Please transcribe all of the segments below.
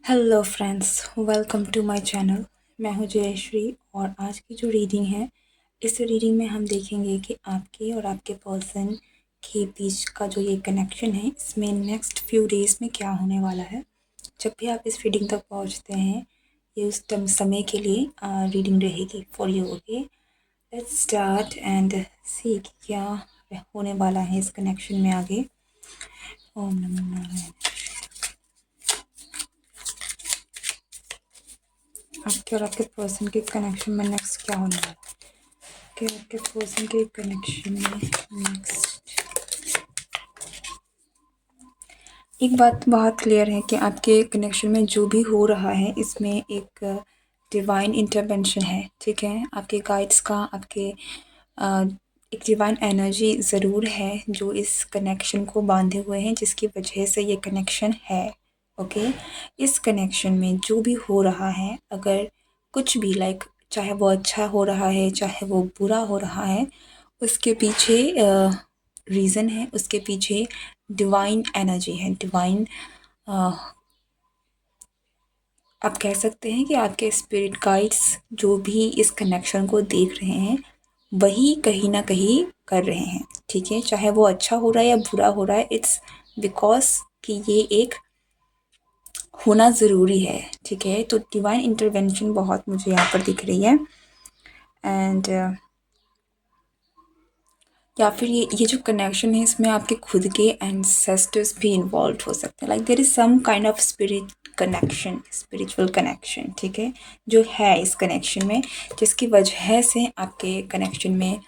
Hello friends, welcome to my channel. मैं हूं जयश्री और आज की जो रीडिंग है, इस रीडिंग में हम देखेंगे कि आपके और आपके पर्सन के बीच का जो ये कनेक्शन है, इसमें नेक्स्ट फ्यू डेज़ में क्या होने वाला है। जब भी आप इस रीडिंग तक पहुंचते हैं, ये उस समय के लिए रीडिंग रहेगी for you. Okay, let's start and see क्या होने वाला है इस कनेक्शन में आगे। ओम नमो नारायण। आपके और आपके पर्सन के कनेक्शन में नेक्स्ट क्या होने वाला है? आपके और आपके पर्सन के कनेक्शन में नेक्स्ट एक बात बहुत क्लियर है कि आपके कनेक्शन में जो भी हो रहा है, इसमें एक डिवाइन इंटरवेंशन है। ठीक है, आपके गाइड्स का, आपके एक डिवाइन एनर्जी ज़रूर है जो इस कनेक्शन को बांधे हुए हैं, जिसकी वजह से ये कनेक्शन है। ओके, इस कनेक्शन में जो भी हो रहा है, अगर कुछ भी चाहे वो अच्छा हो रहा है चाहे वो बुरा हो रहा है, उसके पीछे रीज़न है, उसके पीछे डिवाइन एनर्जी है। डिवाइन, आप कह सकते हैं कि आपके स्पिरिट गाइड्स जो भी इस कनेक्शन को देख रहे हैं, वही कहीं ना कहीं कर रहे हैं। ठीक है, चाहे वो अच्छा हो रहा है या बुरा हो रहा है, इट्स बिकॉज कि ये एक होना ज़रूरी है। ठीक है, तो डिवाइन इंटरवेंशन बहुत मुझे यहाँ पर दिख रही है। एंड या फिर ये जो कनेक्शन है, इसमें आपके खुद के एंसेस्टर्स भी इन्वॉल्व हो सकते हैं। There is some kind of spiritual connection. ठीक है, जो है इस कनेक्शन में, जिसकी वजह से आपके कनेक्शन में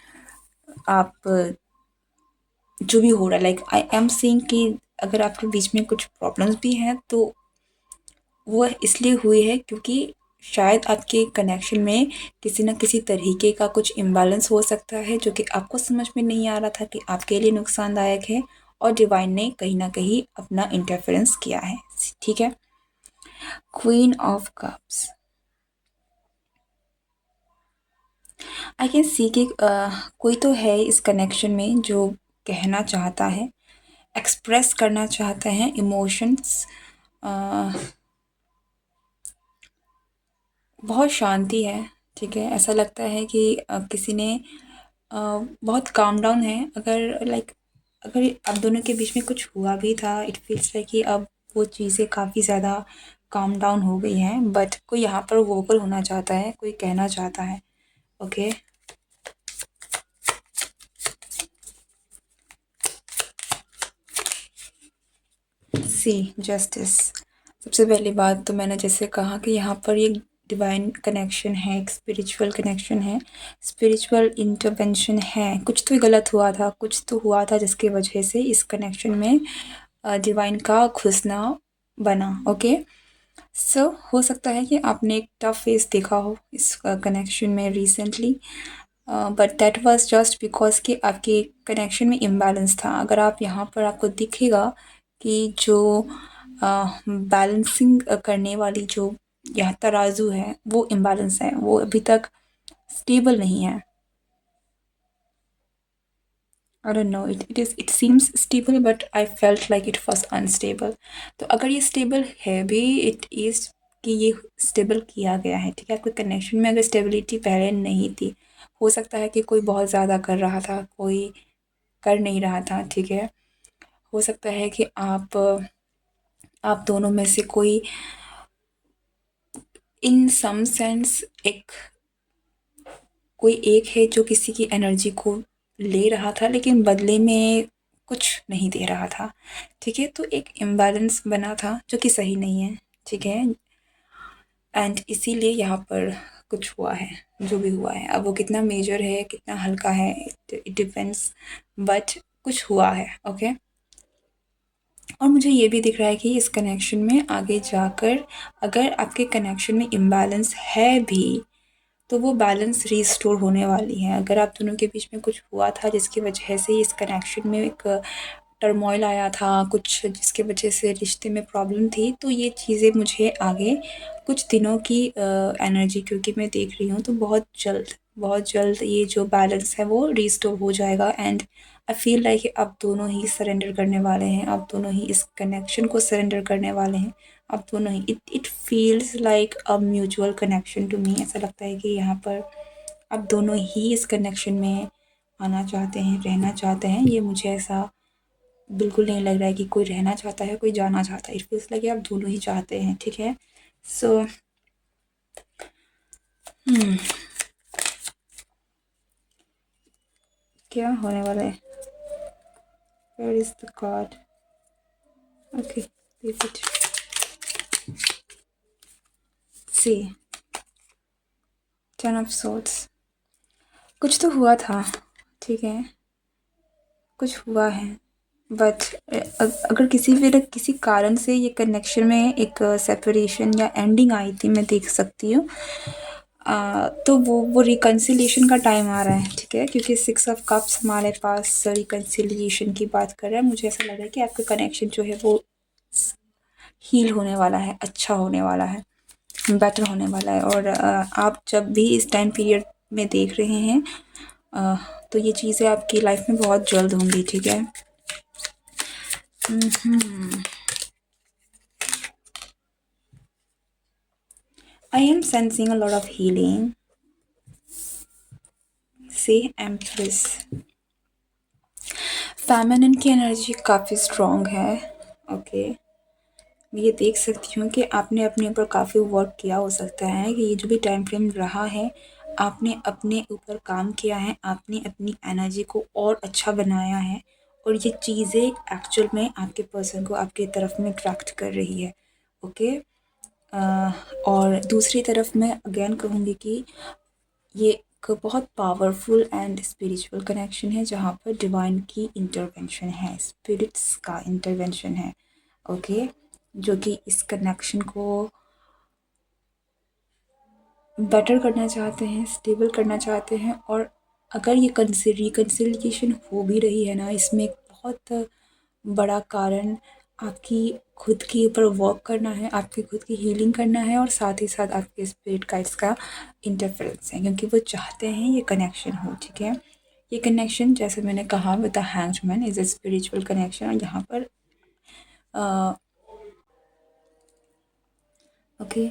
आप जो भी हो रहा है, आई एम सीइंग कि अगर आपके बीच में कुछ प्रॉब्लम्स भी हैं, तो वो इसलिए हुई है क्योंकि शायद आपके कनेक्शन में किसी न किसी तरीके का कुछ इम्बैलेंस हो सकता है, जो कि आपको समझ में नहीं आ रहा था कि आपके लिए नुकसानदायक है, और डिवाइन ने कहीं ना कहीं अपना इंटरफेरेंस किया है। ठीक है, queen of cups, I can see कि कोई तो है इस कनेक्शन में जो कहना चाहता है, एक्सप्रेस करना चाहता है इमोशंस। बहुत शांति है। ठीक है, ऐसा लगता है कि किसी ने बहुत काम डाउन है। अगर आप दोनों के बीच में कुछ हुआ भी था, इट फील्स लाइक कि अब वो चीज़ें काफ़ी ज़्यादा काम डाउन हो गई हैं, बट कोई यहाँ पर वोकल होना चाहता है, कोई कहना चाहता है। Okay, C justice. सबसे पहली बात तो मैंने जैसे कहा कि यहाँ पर एक डिवाइन कनेक्शन है, एक स्पिरिचुअल कनेक्शन है, स्पिरिचुअल इंटरवेंशन है। कुछ तो गलत हुआ था, कुछ तो हुआ था जिसकी वजह से इस कनेक्शन में डिवाइन का घुसना बना। ओके, सो हो सकता है कि आपने एक टफ फेस देखा हो इस कनेक्शन में recently, but that was just because कि आपके कनेक्शन में इम्बैलेंस था। अगर आप यहाँ पर आपको दिखेगा कि जो बैलेंसिंग करने वाली जो यहाँ तराजू है, वो इम्बैलेंस है, वो अभी तक स्टेबल नहीं है। I don't know, it seems stable but I felt like it was unstable। तो अगर ये स्टेबल है भी, इट इज़ कि ये स्टेबल किया गया है। ठीक है, आपके कनेक्शन में अगर स्टेबिलिटी पहले नहीं थी, हो सकता है कि कोई बहुत ज़्यादा कर रहा था, कोई कर नहीं रहा था। ठीक है, हो सकता है कि आप दोनों में से कोई इन सम सेंस कोई एक है जो किसी की एनर्जी को ले रहा था, लेकिन बदले में कुछ नहीं दे रहा था। ठीक है, तो एक इम्बैलेंस बना था जो कि सही नहीं है। ठीक है, एंड इसीलिए यहाँ पर कुछ हुआ है जो भी हुआ है। अब वो कितना मेजर है कितना हल्का है, इट डिपेंड्स, बट कुछ हुआ है। ओके, और मुझे ये भी दिख रहा है कि इस कनेक्शन में आगे जाकर अगर आपके कनेक्शन में इम्बैलेंस है भी, तो वो बैलेंस रीस्टोर होने वाली है। अगर आप दोनों के बीच में कुछ हुआ था जिसकी वजह से इस कनेक्शन में एक टर्मोइल आया था, कुछ जिसकी वजह से रिश्ते में प्रॉब्लम थी, तो ये चीज़ें मुझे आगे कुछ दिनों की एनर्जी, क्योंकि मैं देख रही हूँ, तो बहुत जल्द ये जो बैलेंस है वो रीस्टोर हो जाएगा। एंड आई फील लाइक आप दोनों ही सरेंडर करने वाले हैं, आप दोनों ही इस कनेक्शन को सरेंडर करने वाले हैं। आप दोनों ही, it feels like a mutual connection to me. ऐसा लगता है कि यहाँ पर आप दोनों ही इस कनेक्शन में आना चाहते हैं, रहना चाहते हैं। ये मुझे ऐसा बिल्कुल नहीं लग रहा है कि कोई रहना चाहता है, कोई जाना चाहता है। इट फील्स लाइक आप दोनों ही चाहते हैं, ठीक है। सो क्या होने वाला है? Where is the card? Okay, leave it. See, 10 of swords. कुछ तो हुआ था, ठीक है, कुछ हुआ है, बट अगर किसी कारण से ये कनेक्शन में एक सेपरेशन या एंडिंग आई थी, मैं देख सकती हूँ। तो वो रिकन्सिलिएशन का टाइम आ रहा है, ठीक है, क्योंकि 6 ऑफ कप्स हमारे पास रिकन्सिलिएशन की बात कर रहा है। मुझे ऐसा लग रहा है कि आपका कनेक्शन जो है वो हील होने वाला है, अच्छा होने वाला है, बेटर होने वाला है। और आप जब भी इस टाइम पीरियड में देख रहे हैं, अ, तो ये चीज़ें आपकी लाइफ में बहुत जल्द होंगी, ठीक है। I am sensing a lot of healing. See, Empress. Feminine की एनर्जी काफ़ी स्ट्रॉन्ग है, ओके। मैं ये देख सकती हूँ कि आपने अपने ऊपर काफ़ी वर्क किया। हो सकता है कि ये जो भी टाइम फ्रेम रहा है, आपने अपने ऊपर काम किया है, आपने अपनी एनर्जी को और अच्छा बनाया है, और ये चीज़ें एक्चुअल में आपके पर्सन को आपकी तरफ में अट्रैक्ट कर रही है, ओके। और दूसरी तरफ मैं अगेन कहूँगी कि ये एक बहुत पावरफुल एंड स्पिरिचुअल कनेक्शन है, जहाँ पर डिवाइन की इंटरवेंशन है, स्पिरिट्स का इंटरवेंशन है, ओके, जो कि इस कनेक्शन को बेटर करना चाहते हैं, स्टेबल करना चाहते हैं। और अगर ये रिकन्सिलिएशन हो भी रही है ना, इसमें एक बहुत बड़ा कारण आपकी खुद के ऊपर वर्क करना है, आपकी खुद की हीलिंग करना है, और साथ ही साथ आपके स्पिरिट गाइड्स का इंटरफेरेंस है, क्योंकि वो चाहते हैं ये कनेक्शन हो, ठीक है। ये कनेक्शन, जैसे मैंने कहा, with the hanged man is a spiritual connection. और यहाँ पर okay,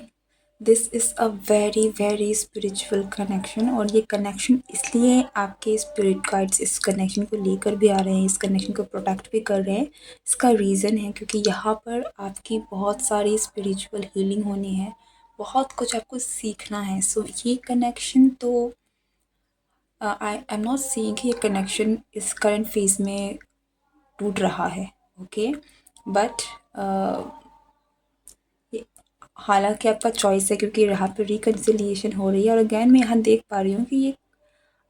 this is a very very spiritual connection. और ये कनेक्शन इसलिए आपके स्पिरिट गाइड्स इस कनेक्शन को लेकर भी आ रहे हैं, इस कनेक्शन को प्रोटेक्ट भी कर रहे हैं। इसका रीज़न है क्योंकि यहाँ पर आपकी बहुत सारी स्पिरिचुअल हीलिंग होनी है, बहुत कुछ आपको सीखना है। सो ये कनेक्शन तो आई एम नॉट सीइंग कि ये कनेक्शन इस करंट फेज में टूट रहा है, ओके। बट हालांकि आपका चॉइस है, क्योंकि यहाँ पे रिकन्सिलिएशन हो रही है। और अगैन मैं यहाँ देख पा रही हूँ कि ये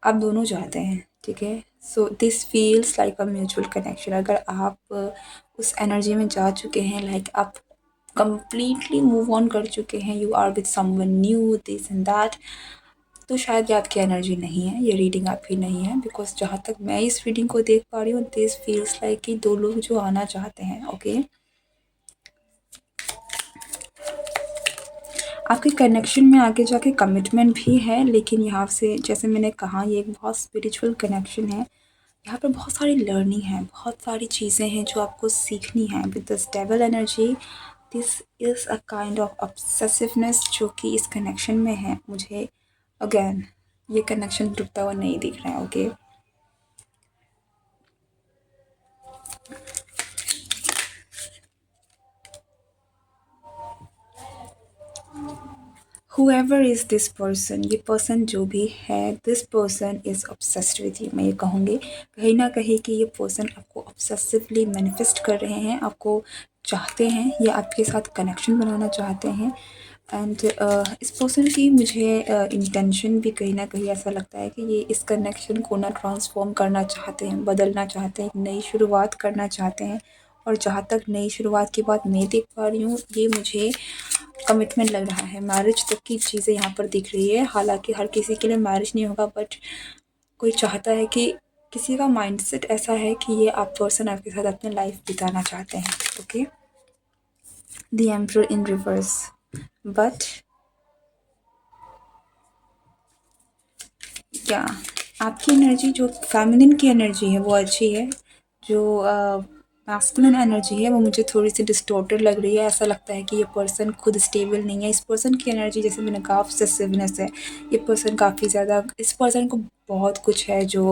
आप दोनों चाहते हैं, ठीक है। So this feels like a mutual connection. अगर आप उस एनर्जी में जा चुके हैं, लाइक आप कंप्लीटली मूव ऑन कर चुके हैं, you are with someone new, this and that, तो शायद ये आपकी एनर्जी नहीं है, ये रीडिंग आपकी नहीं है। बिकॉज जहाँ तक मैं इस रीडिंग को देख पा रही हूँ, दिस फील्स लाइक कि दो लोग जो आना चाहते हैं, ओके। आपके कनेक्शन में आगे जाके कमिटमेंट भी है, लेकिन यहाँ से, जैसे मैंने कहा, ये एक बहुत स्पिरिचुअल कनेक्शन है। यहाँ पर बहुत सारी लर्निंग है, बहुत सारी चीज़ें हैं जो आपको सीखनी है। With the stable energy, this is a kind of obsessiveness जो कि इस कनेक्शन में है। मुझे अगेन ये कनेक्शन टूटता हुआ नहीं दिख रहा है, okay. whoever is this person, ये पर्सन जो भी है, this person is obsessed with you। मैं ये कहूँगी कहीं ना कहीं कि ये पर्सन आपको ऑब्सेसिवली मैनिफेस्ट कर रहे हैं, आपको चाहते हैं, ये आपके साथ कनेक्शन बनाना चाहते हैं। एंड इस पर्सन की मुझे इंटेंशन भी कहीं ना कहीं ऐसा लगता है कि ये इस कनेक्शन को ना ट्रांसफॉर्म करना चाहते हैं, बदलना चाहते हैं, एक नई शुरुआत करना चाहते हैं। और जहाँ तक नई शुरुआत की बात मैं देख पा रही हूँ, ये मुझे कमिटमेंट लग रहा है, मैरिज तक की चीज़ें यहाँ पर दिख रही है। हालांकि हर किसी के लिए मैरिज नहीं होगा, बट कोई चाहता है कि किसी का माइंडसेट ऐसा है कि ये आप पर्सन आपके साथ अपनी लाइफ बिताना चाहते हैं, okay. The emperor in reverse, but क्या आपकी एनर्जी, जो फेमिनिन की एनर्जी है, वो अच्छी है। जो मैस्कुलिन एनर्जी है वो मुझे थोड़ी-सी डिस्टॉर्टेड लग रही है। ऐसा लगता है कि ये पर्सन खुद स्टेबल नहीं है। इस पर्सन की एनर्जी, जैसे मैंने कहा, ऑब्सेसिवनेस है। ये पर्सन काफ़ी ज़्यादा, इस पर्सन को बहुत कुछ है जो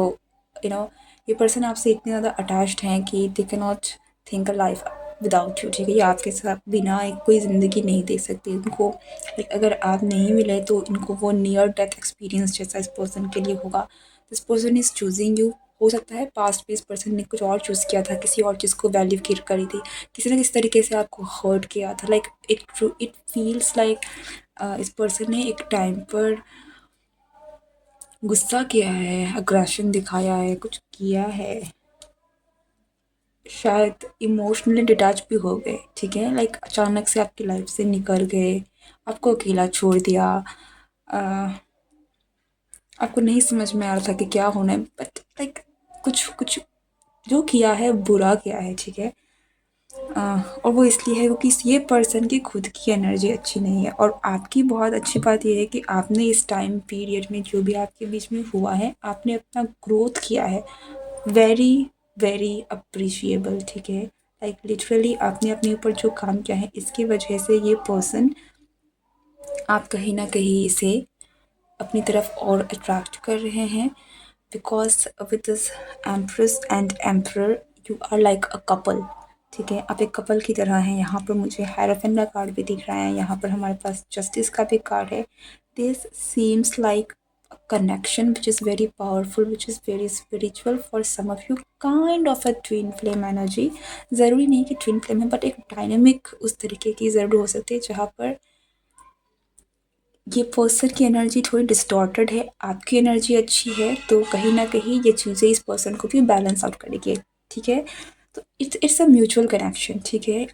यू नो ये पर्सन आपसे इतने ज़्यादा अटैच्ड हैं कि दे can not think a life without you, ठीक है? ये आपके साथ बिना एक कोई ज़िंदगी नहीं दे सकते। उनको लाइक अगर आप नहीं मिले तो इनको वो नियर डेथ एक्सपीरियंस जैसा इस पर्सन के लिए होगा। This person is choosing you. हो सकता है पास्ट में इस पर्सन ने कुछ और चूज़ किया था, किसी और चीज़ को वैल्यू की करी थी, किसी न किसी तरीके से आपको हर्ट किया था। लाइक इट फील्स लाइक इस पर्सन ने एक टाइम पर गुस्सा किया है, अग्रेशन दिखाया है, कुछ किया है, शायद इमोशनली डिटैच भी हो गए, ठीक है? लाइक अचानक से आपकी लाइफ से निकल गए, आपको अकेला छोड़ दिया। अ, आपको नहीं समझ में आ रहा था कि क्या होना है, बट लाइक कुछ कुछ जो किया है बुरा किया है, ठीक है? और वो इसलिए है क्योंकि ये पर्सन की खुद की एनर्जी अच्छी नहीं है। और आपकी बहुत अच्छी बात ये है कि आपने इस टाइम पीरियड में जो भी आपके बीच में हुआ है, आपने अपना ग्रोथ किया है। वेरी वेरी अप्रिशिएबल, ठीक है? लाइक लिटरली आपने अपने ऊपर जो काम किया है, इसकी वजह से ये पर्सन, आप कहीं ना कहीं इसे अपनी तरफ और अट्रैक्ट कर रहे हैं। Because with this empress and emperor you are like a couple, ठीक है? आप एक कपल की तरह हैं। यहाँ पर मुझे हायरोफेंट का कार्ड भी दिख रहा है, यहाँ पर हमारे पास जस्टिस का भी कार्ड है। This seems like a connection which is very powerful, which is very spiritual for some of you, kind of a twin flame energy। ज़रूरी नहीं कि twin flame है, बट एक डायनेमिक उस तरीके की ज़रूर हो सकती है जहाँ पर ये पर्सन की एनर्जी थोड़ी डिस्टॉर्टेड है, आपकी एनर्जी अच्छी है, तो कहीं न कहीं ये चीज़ें इस पर्सन को भी बैलेंस आउट करेगी, ठीक है? तो इट्स अ म्यूचुअल कनेक्शन, ठीक है?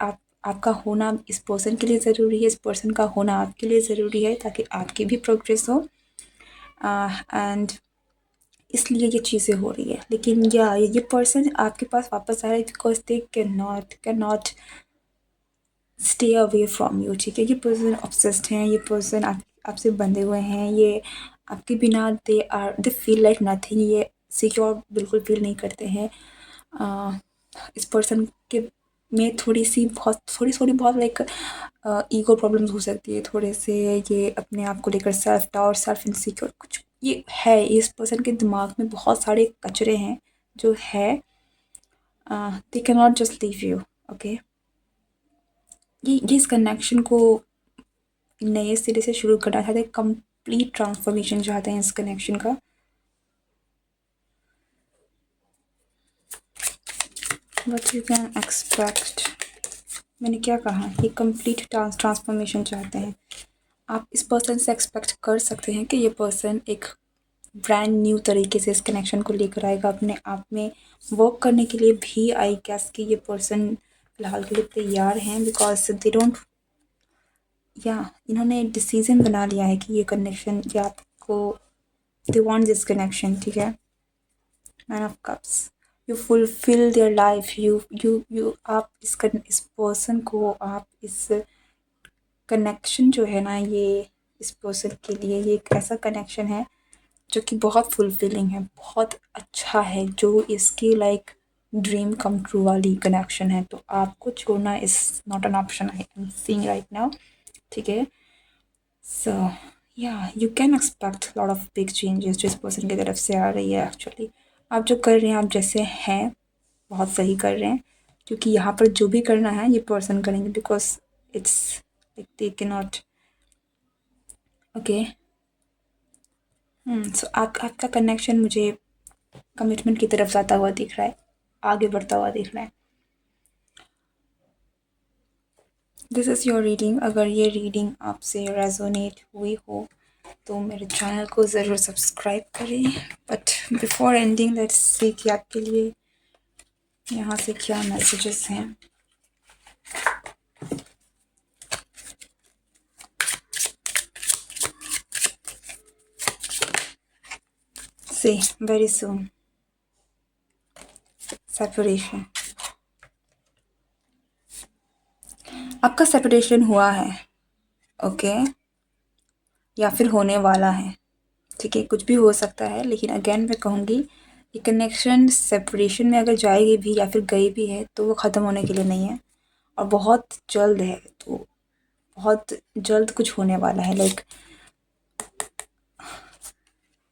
आपका होना इस पर्सन के लिए ज़रूरी है, इस पर्सन का होना आपके लिए ज़रूरी है, ताकि आपकी भी प्रोग्रेस हो। एंड इसलिए ये चीज़ें हो रही है। लेकिन या ये पर्सन आपके पास वापस आ रहा है because they can not stay away from you, ठीक है? ये पर्सन ऑब्सेस्ड हैं, ये पर्सन आपसे बंधे हुए हैं, ये आपके बिना दे फील लाइक नथिंग, ये सिक्योर बिल्कुल फील नहीं करते हैं। इस पर्सन के में थोड़ी बहुत लाइक ईगो प्रॉब्लम्स हो सकती है, थोड़े से ये अपने आप को लेकर सेल्फ डाउट, सेल्फ इनसिक्योर कुछ ये है। इस पर्सन के दिमाग में बहुत सारे कचरे हैं जो है, दे can not just leave you, okay? ये इस कनेक्शन को नए सिरे से शुरू करना चाहते हैं, कंप्लीट ट्रांसफॉर्मेशन चाहते हैं इस कनेक्शन का। बट यू कैन एक्सपेक्ट, मैंने क्या कहा, ये कंप्लीट ट्रांसफॉर्मेशन चाहते हैं। आप इस पर्सन से एक्सपेक्ट कर सकते हैं कि ये पर्सन एक ब्रांड न्यू तरीके से इस कनेक्शन को लेकर आएगा, अपने आप में वर्क करने के लिए भी। आई गेस कि ये पर्सन फिलहाल के लिए तैयार हैं, बिकॉज दे डोंट, या इन्होंने डिसीजन बना लिया है कि ये कनेक्शन, या आपको, दे वांट दिस कनेक्शन, ठीक है? Man of cups, you fulfil their life, you आप इस पर्सन को, आप इस कनेक्शन जो है ना, ये इस पर्सन के लिए ये एक ऐसा कनेक्शन है जो कि बहुत फुलफिलिंग है, बहुत अच्छा है, जो इसकी लाइक ड्रीम कम ट्रू वाली कनेक्शन है। तो आपको छोड़ना is not an option, I am seeing right now, ठीक है? सो या you can expect lot of big changes जो इस पर्सन की तरफ से आ रही है। एक्चुअली आप जो कर रहे हैं, आप जैसे हैं बहुत सही कर रहे हैं, क्योंकि यहाँ पर जो भी करना है ये पर्सन करेंगे, because it's like they can not, okay? So आपका कनेक्शन मुझे कमिटमेंट की तरफ जाता हुआ दिख रहा है, आगे बढ़ता हुआ दिख रहा है। This is your reading. अगर ये रीडिंग आपसे रेजोनेट हुई हो तो मेरे चैनल को ज़रूर सब्सक्राइब करें। But before ending, let's see कि आपके लिए यहाँ से क्या मैसेजेस हैं। सी वेरी सून सेपरेशन, आपका सेपरेशन हुआ है, ओके? या फिर होने वाला है, ठीक है? कुछ भी हो सकता है, लेकिन अगेन मैं कहूँगी ये कनेक्शन सेपरेशन में अगर जाएगी भी या फिर गई भी है तो वो ख़त्म होने के लिए नहीं है, और बहुत जल्द है, तो बहुत जल्द कुछ होने वाला है। लाइक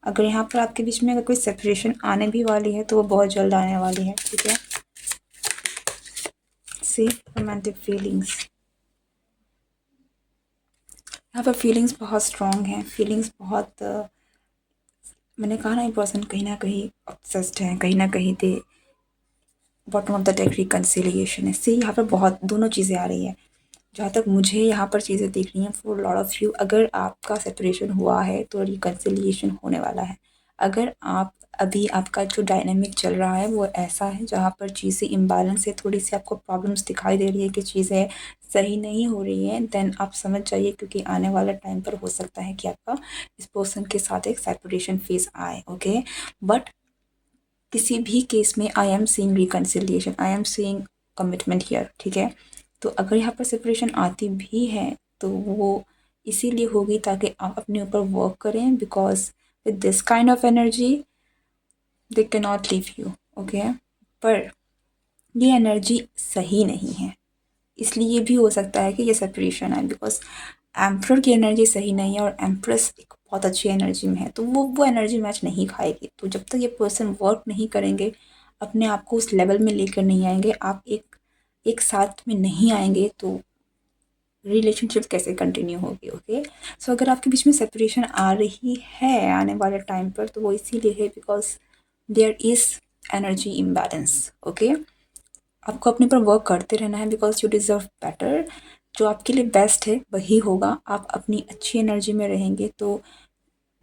अगर यहाँ पर आपके बीच में अगर कोई सेपरेशन आने भी वाली है तो वो बहुत जल्द आने वाली है, ठीक है। सी रोमांटिक फीलिंग्स, यहाँ पर फीलिंग्स बहुत स्ट्रॉन्ग हैं, फीलिंग्स बहुत मैंने कहा ना, ये पर्सन कहीं ना कहीं ऑब्सेस्ड है, कहीं ना कहीं the bottom of the deck reconciliation है। सी यहाँ पर बहुत दोनों चीज़ें आ रही है, जहाँ तक मुझे यहाँ पर चीज़ें दिख रही हैं फॉर लॉट ऑफ यू। अगर आपका सेपरेशन हुआ है तो रिकन्सिलिएशन होने वाला है। अगर आप अभी आपका जो डायनामिक चल रहा है वो ऐसा है जहाँ पर चीज़ें इम्बैलेंस है, थोड़ी सी आपको प्रॉब्लम्स दिखाई दे रही है कि चीज़ें सही नहीं हो रही हैं, देन आप समझ जाइए, क्योंकि आने वाला टाइम पर हो सकता है कि आपका इस पर्सन के साथ एक सेपरेशन फेज आए, ओके। बट किसी भी केस में I am seeing reconciliation, I am seeing commitment here, ठीक है। तो अगर यहाँ पर सेपरेशन आती भी है तो वो इसीलिए होगी ताकि आप अपने ऊपर वर्क करें, because with this kind of energy they can not leave you, okay. पर ये एनर्जी सही नहीं है, इसलिए भी हो सकता है कि ये सेपरेशन है, बिकॉज एम्प्रर की एनर्जी सही नहीं है और एम्प्रेस एक बहुत अच्छी एनर्जी में है, तो वो एनर्जी मैच नहीं खाएगी। तो जब तक ये पर्सन वर्क नहीं करेंगे, अपने आप को उस लेवल में लेकर नहीं आएंगे, आप एक साथ में नहीं आएंगे, तो रिलेशनशिप कैसे कंटिन्यू होगी, ओके। सो अगर आपके बीच में सेपरेशन आ रही है आने वाले टाइम पर, तो वो इसीलिए है because there is energy imbalance, okay. आपको अपने पर वर्क करते रहना है, बिकॉज यू डिज़र्व बेटर। जो आपके लिए बेस्ट है वही होगा। आप अपनी अच्छी एनर्जी में रहेंगे तो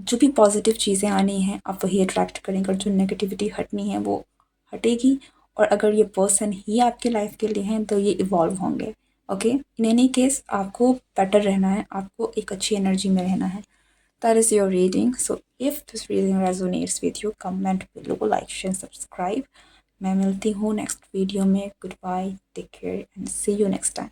जो भी पॉजिटिव चीज़ें आनी हैं आप वही अट्रैक्ट करेंगे, और जो नेगेटिविटी हटनी है वो हटेगी। और अगर ये पर्सन ही आपके लाइफ के लिए हैं तो ये इवॉल्व होंगे, ओके। इन एनी केस आपको बेटर रहना है, आपको एक अच्छी एनर्जी में रहना है। That is your reading. So if this reading resonates with you, comment below, like share subscribe. मैं मिलती हूँ नेक्स्ट वीडियो में। Goodbye, take care and see you next time.